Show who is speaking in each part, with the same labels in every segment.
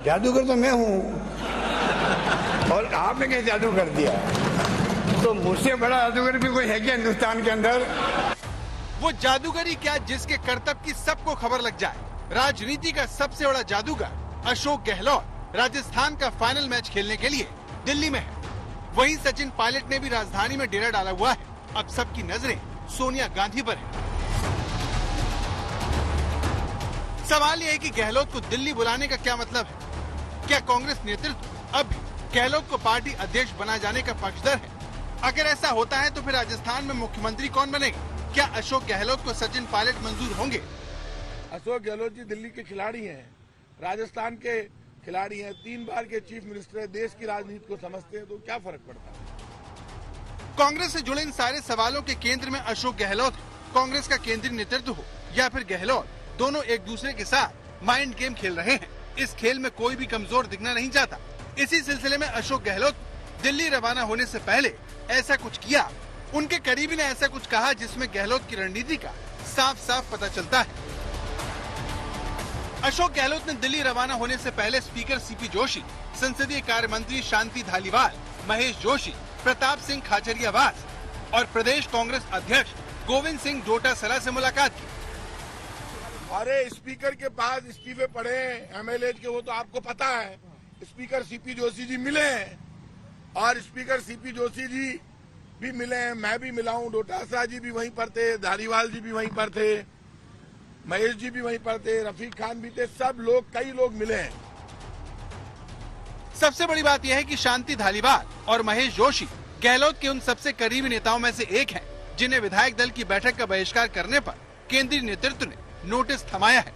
Speaker 1: जादूगर तो मैं हूँ और आपने क्या जादू कर दिया, तो मुझसे बड़ा जादूगर भी कोई है क्या हिंदुस्तान के अंदर?
Speaker 2: वो जादूगरी क्या जिसके करतब की सबको खबर लग जाए। राजनीति का सबसे बड़ा जादूगर अशोक गहलोत राजस्थान का फाइनल मैच खेलने के लिए दिल्ली में है। वहीं सचिन पायलट ने भी राजधानी में डेरा डाला हुआ है। अब सबकी नजरें सोनिया गांधी पर है। सवाल यह है कि गहलोत को दिल्ली बुलाने का क्या मतलब है? क्या कांग्रेस नेतृत्व अब भी गहलोत को पार्टी अध्यक्ष बनाए जाने का पक्षधर है? अगर ऐसा होता है तो फिर राजस्थान में मुख्यमंत्री कौन बनेगा? क्या अशोक गहलोत को सचिन पायलट मंजूर होंगे?
Speaker 3: अशोक गहलोत जी दिल्ली के खिलाड़ी हैं, राजस्थान के खिलाड़ी हैं, 3 बार के चीफ मिनिस्टर हैं, देश की राजनीति को समझते हैं, तो क्या फर्क पड़ता है?
Speaker 2: कांग्रेस से जुड़े इन सारे सवालों के केंद्र में अशोक गहलोत, कांग्रेस का केंद्रीय नेतृत्व हो या फिर गहलोत, दोनों एक दूसरे के साथ माइंड गेम खेल रहे हैं। इस खेल में कोई भी कमजोर दिखना नहीं चाहता। इसी सिलसिले में अशोक गहलोत दिल्ली रवाना होने से पहले ऐसा कुछ किया। उनके करीबी ने ऐसा कुछ कहा जिसमें गहलोत की रणनीति का साफ साफ पता चलता है। अशोक गहलोत ने दिल्ली रवाना होने से पहले स्पीकर सीपी जोशी, संसदीय कार्य मंत्री शांति धालीवाल, महेश जोशी, प्रताप सिंह खाचरियावास और प्रदेश कांग्रेस अध्यक्ष गोविंद सिंह डोटासरा से मुलाकात की।
Speaker 3: अरे स्पीकर के पास इस्तीफे पड़े एमएलए के, वो तो आपको पता है। स्पीकर सीपी जोशी जी मिले हैं और स्पीकर सीपी जोशी जी भी मिले हैं, मैं भी मिला हूं, डोटासरा जी भी वहीं पर थे, धारीवाल जी भी वहीं पर थे, महेश जी भी वहीं पर थे, रफीक खान भी थे, सब लोग, कई लोग मिले हैं।
Speaker 2: सबसे बड़ी बात यह है कि शांति धालीवाल और महेश जोशी गहलोत के उन सबसे करीबी नेताओं में से एक हैं, जिन्हें विधायक दल की बैठक का बहिष्कार करने पर केंद्रीय नेतृत्व ने नोटिस थमाया है।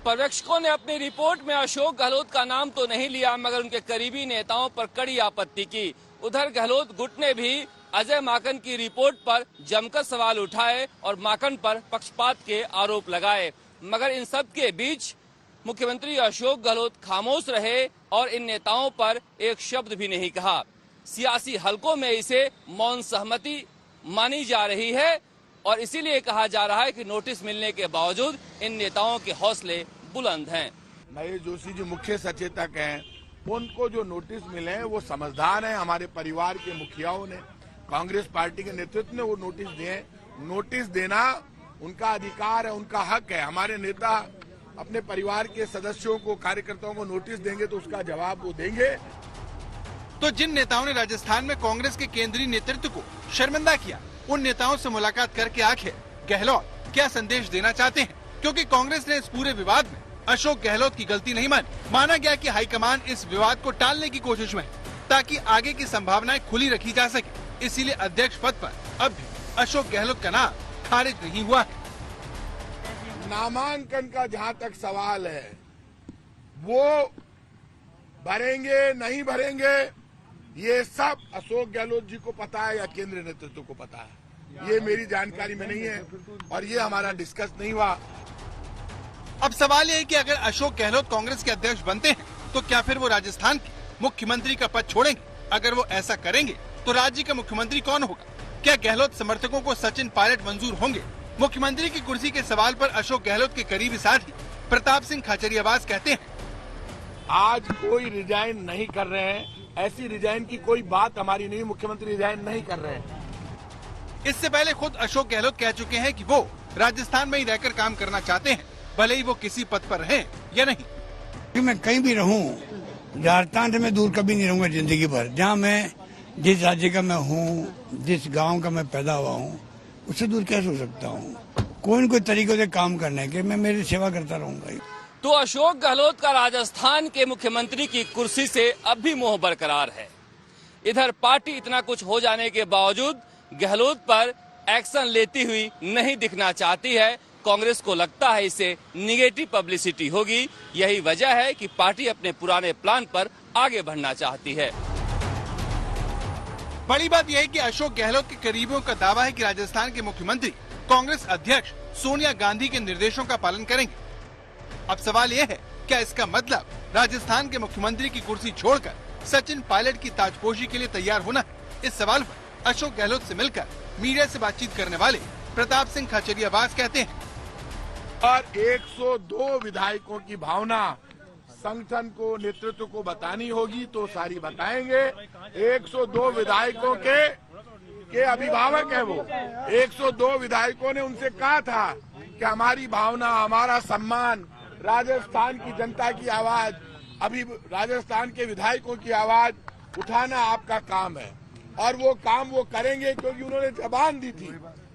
Speaker 4: पर्यवेक्षकों ने अपनी रिपोर्ट में अशोक गहलोत का नाम तो नहीं लिया, मगर उनके करीबी नेताओं पर कड़ी आपत्ति की। उधर गहलोत गुट ने भी अजय माकन की रिपोर्ट पर जमकर सवाल उठाए और माकन पर पक्षपात के आरोप लगाए। मगर इन सब के बीच मुख्यमंत्री अशोक गहलोत खामोश रहे और इन नेताओं पर एक शब्द भी नहीं कहा। सियासी हलकों में इसे मौन सहमति मानी जा रही है और इसीलिए कहा जा रहा है कि नोटिस मिलने के बावजूद इन नेताओं के हौसले बुलंद हैं।
Speaker 3: महेश जोशी जी मुख्य सचेतक हैं, उनको जो नोटिस मिले हैं वो समझदार हैं। हमारे परिवार के मुखियाओं ने, कांग्रेस पार्टी के नेतृत्व ने वो नोटिस दिए। नोटिस देना उनका अधिकार है, उनका हक है। हमारे नेता अपने परिवार के सदस्यों को, कार्यकर्ताओं को नोटिस देंगे तो उसका जवाब वो देंगे।
Speaker 2: तो जिन नेताओं ने राजस्थान में कांग्रेस के केंद्रीय नेतृत्व को शर्मिंदा किया, उन नेताओं से मुलाकात करके आखिर गहलोत क्या संदेश देना चाहते हैं? क्योंकि कांग्रेस ने इस पूरे विवाद में अशोक गहलोत की गलती नहीं मानी। माना गया कि हाईकमान इस विवाद को टालने की कोशिश में है ताकि आगे की संभावनाएं खुली रखी जा सके। इसीलिए अध्यक्ष पद पर अब भी अशोक गहलोत का नाम खारिज नहीं हुआ है।
Speaker 3: नामांकन का जहां तक सवाल है, वो भरेंगे नहीं भरेंगे, ये सब अशोक गहलोत जी को पता है या केंद्रीय नेतृत्व को पता है, ये मेरी जानकारी में नहीं है और ये हमारा डिस्कस नहीं हुआ।
Speaker 2: अब सवाल ये है कि अगर अशोक गहलोत कांग्रेस के अध्यक्ष बनते हैं तो क्या फिर वो राजस्थान के मुख्यमंत्री का पद छोड़ेंगे? अगर वो ऐसा करेंगे तो राज्य का मुख्यमंत्री कौन होगा? क्या गहलोत समर्थकों को सचिन पायलट मंजूर होंगे? मुख्यमंत्री की कुर्सी के सवाल पर अशोक गहलोत के करीबी साथी प्रताप सिंह खाचरियावास कहते हैं,
Speaker 3: आज कोई रिजाइन नहीं कर रहे हैं, ऐसी रिजाइन की कोई बात हमारी नहीं, मुख्यमंत्री रिजाइन नहीं कर रहे हैं।
Speaker 2: इससे पहले खुद अशोक गहलोत कह चुके हैं कि वो राजस्थान में ही रहकर काम करना चाहते हैं, भले ही वो किसी पद पर रहें या नहीं।
Speaker 1: मैं कहीं भी रहूं, झारखंड से मैं दूर कभी नहीं रहूंगा जिंदगी भर। जहां मैं, जिस राज्य का मैं हूं, जिस गांव का मैं पैदा हुआ हूं, उससे दूर कैसे हो सकता हूं? कोई न कोई तरीकों से काम करने के मैं मेरी सेवा करता रहूंगा।
Speaker 4: तो अशोक गहलोत का राजस्थान के मुख्यमंत्री की कुर्सी से अब भी मोह बरकरार है। इधर पार्टी इतना कुछ हो जाने के बावजूद गहलोत पर एक्शन लेती हुई नहीं दिखना चाहती है। कांग्रेस को लगता है इसे निगेटिव पब्लिसिटी होगी। यही वजह है कि पार्टी अपने पुराने प्लान पर आगे बढ़ना चाहती है।
Speaker 2: बड़ी बात यह है कि अशोक गहलोत के करीबियों का दावा है कि राजस्थान के मुख्यमंत्री कांग्रेस अध्यक्ष सोनिया गांधी के निर्देशों का पालन करेंगे। अब सवाल यह है, क्या इसका मतलब राजस्थान के मुख्यमंत्री की कुर्सी छोड़कर सचिन पायलट की ताजपोशी के लिए तैयार होना है? इस सवाल पर अशोक गहलोत से मिलकर मीडिया से बातचीत करने वाले प्रताप सिंह खाचरियावास कहते हैं,
Speaker 3: और 102 विधायकों की भावना संगठन को, नेतृत्व को बतानी होगी तो सारी बताएंगे। 102 विधायकों के अभिभावक है वो। 102 विधायकों ने उनसे कहा था कि हमारी भावना, हमारा सम्मान, राजस्थान की जनता की आवाज, अभी राजस्थान के विधायकों की आवाज उठाना आपका काम है और वो काम वो करेंगे, क्योंकि उन्होंने जबान दी थी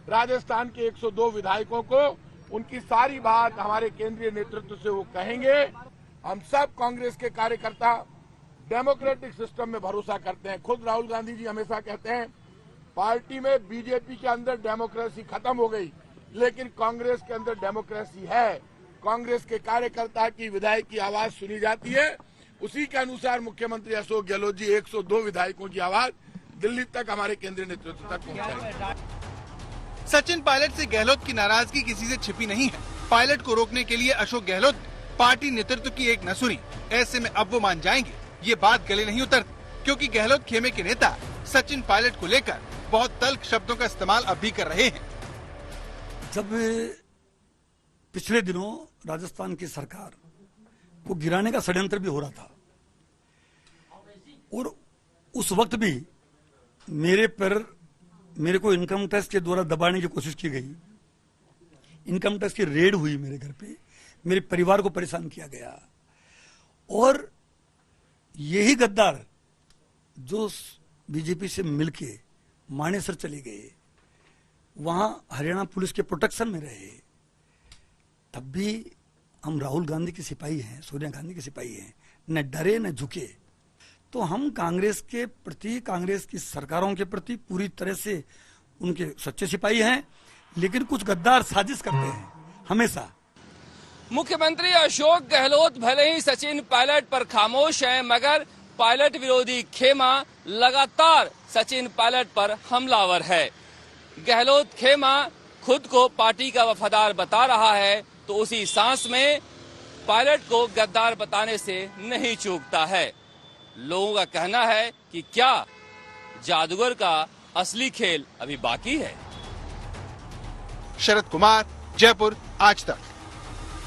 Speaker 3: राजस्थान के 102 विधायकों को। उनकी सारी बात हमारे केंद्रीय नेतृत्व से वो कहेंगे। हम सब कांग्रेस के कार्यकर्ता डेमोक्रेटिक सिस्टम में भरोसा करते हैं। खुद राहुल गांधी जी हमेशा कहते हैं पार्टी में, बीजेपी के अंदर डेमोक्रेसी खत्म हो गई, लेकिन कांग्रेस के अंदर डेमोक्रेसी है। कांग्रेस के कार्यकर्ता की, विधायक की आवाज सुनी जाती है। उसी के अनुसार मुख्यमंत्री अशोक गहलोत जी 102 विधायकों की आवाज दिल्ली तक, हमारे केंद्रीय नेतृत्व तक पहुंचाएंगे।
Speaker 2: सचिन पायलट से गहलोत की नाराजगी किसी से छिपी नहीं है। पायलट को रोकने के लिए अशोक गहलोत ने पार्टी नेतृत्व की एक न सुनी। ऐसे में अब वो मान जाएंगे, ये बात गले नहीं उतरती, क्योंकि गहलोत खेमे के नेता सचिन पायलट को लेकर बहुत तल्ख शब्दों का इस्तेमाल अब भी कर रहे हैं।
Speaker 5: जब पिछले दिनों राजस्थान की सरकार को गिराने का षड्यंत्र भी हो रहा था और उस वक्त भी मेरे को इनकम टैक्स के द्वारा दबाने की कोशिश की गई। इनकम टैक्स की रेड हुई मेरे घर पे, मेरे परिवार को परेशान किया गया और यही गद्दार जो बीजेपी से मिलके मानेसर चले गए, वहां हरियाणा पुलिस के प्रोटेक्शन में रहे, तब भी हम राहुल गांधी के सिपाही हैं, सोनिया गांधी के सिपाही हैं, न डरे न झुके। तो हम कांग्रेस के प्रति, कांग्रेस की सरकारों के प्रति पूरी तरह से उनके सच्चे सिपाही हैं, लेकिन कुछ गद्दार साजिश करते हैं हमेशा।
Speaker 4: मुख्यमंत्री अशोक गहलोत भले ही सचिन पायलट पर खामोश हैं, मगर पायलट विरोधी खेमा लगातार सचिन पायलट पर हमलावर है। गहलोत खेमा खुद को पार्टी का वफादार बता रहा है, तो उसी सांस में पायलट को गद्दार बताने से नहीं चूकता है। लोगों का कहना है कि क्या जादूगर का असली खेल अभी बाकी है।
Speaker 2: शरद कुमार, जयपुर, आज तक।